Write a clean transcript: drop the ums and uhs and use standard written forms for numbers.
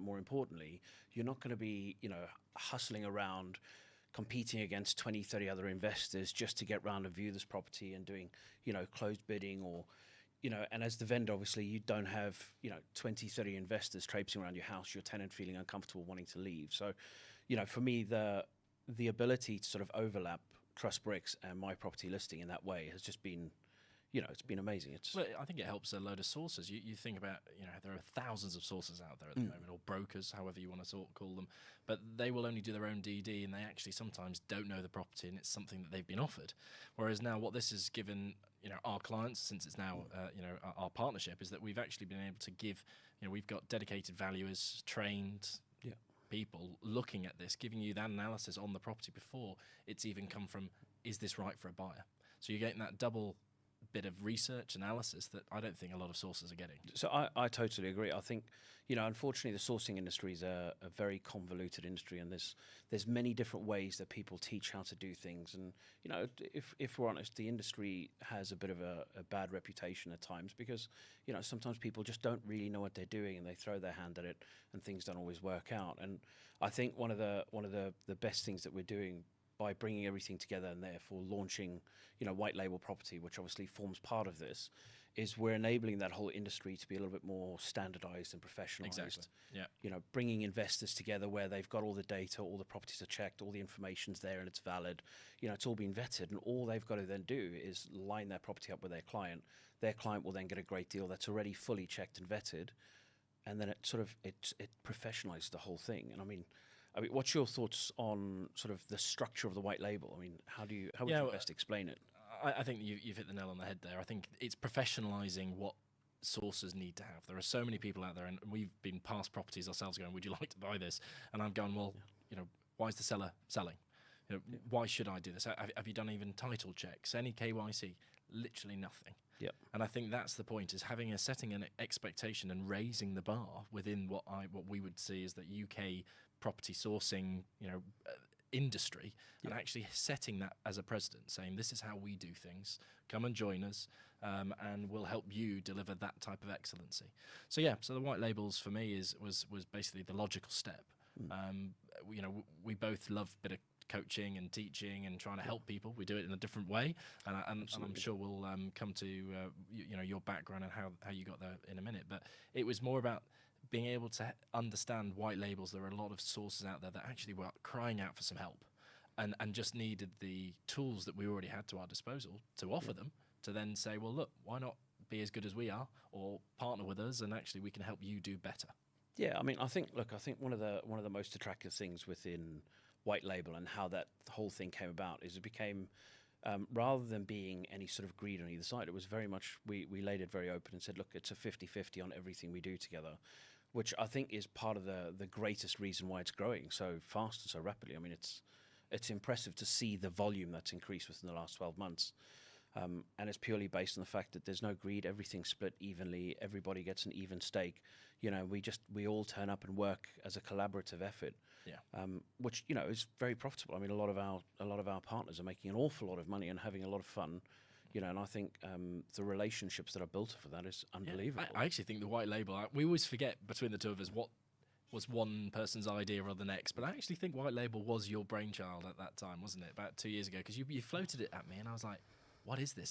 but more importantly, you're not going to be, hustling around competing against 20, 30 other investors just to get round and view this property and doing, closed bidding or, and as the vendor, obviously, you don't have, 20, 30 investors traipsing around your house, your tenant feeling uncomfortable, wanting to leave. So, for me, the ability to sort of overlap Trust Bricks and my property listing in that way has just been, it's been amazing. Well, I think it helps a load of sources. You think about, there are thousands of sources out there at the moment, or brokers, however you want to call them, but they will only do their own DD, and they actually sometimes don't know the property, and it's something that they've been offered. Whereas now what this has given, our clients, since it's now, our partnership, is that we've actually been able to give, we've got dedicated valuers, trained people looking at this, giving you that analysis on the property before it's even come from, is this right for a buyer? So you're getting that double bit of research analysis that I don't think a lot of sources are getting. So I totally agree. I think, unfortunately, the sourcing industry is a very convoluted industry, and there's many different ways that people teach how to do things. And, if we're honest, the industry has a bit of a bad reputation at times because, sometimes people just don't really know what they're doing and they throw their hand at it and things don't always work out. And I think one of the best things that we're doing by bringing everything together and therefore launching, white label property, which obviously forms part of this, is we're enabling that whole industry to be a little bit more standardized and professionalized. Exactly. Yeah. Bringing investors together where they've got all the data, all the properties are checked, all the information's there and it's valid. It's all been vetted, and all they've got to then do is line their property up with their client. Their client will then get a great deal that's already fully checked and vetted, and then it professionalizes the whole thing. And I mean, what's your thoughts on sort of the structure of the white label? I mean, how would you best explain it? I think you've hit the nail on the head there. I think it's professionalizing what sources need to have. There are so many people out there, and we've been past properties ourselves going, would you like to buy this? And I'm going, well, why is the seller selling? Why should I do this? Have you done even title checks, any KYC? Literally nothing. Yep. And I think that's the point, is setting an expectation and raising the bar within what we would see as the UK property sourcing, industry, and actually setting that as a precedent, saying this is how we do things. Come and join us, and we'll help you deliver that type of excellency. So the white labels for me was basically the logical step. We both love a bit of coaching and teaching and trying to help people. We do it in a different way, and I'm sure we'll come to your background and how you got there in a minute. But it was more about being able to understand white labels. There are a lot of sources out there that actually were crying out for some help and just needed the tools that we already had to our disposal to offer them, to then say, well, look, why not be as good as we are, or partner with us, and actually we can help you do better. Yeah, I mean, I think one of the most attractive things within white label and how that whole thing came about is it became, rather than being any sort of greed on either side, it was very much, we laid it very open and said, look, it's a 50-50 on everything we do together, which I think is part of the greatest reason why it's growing so fast and so rapidly. I mean, it's impressive to see the volume that's increased within the last 12 months. And it's purely based on the fact that there's no greed, everything's split evenly, everybody gets an even stake. We all turn up and work as a collaborative effort, which is very profitable. I mean, a lot of our partners are making an awful lot of money and having a lot of fun, and I think the relationships that are built for that is unbelievable. I actually think the white label, we always forget between the two of us what was one person's idea or the next, but I actually think white label was your brainchild at that time, wasn't it? About 2 years ago, because you floated it at me and I was like, what is this?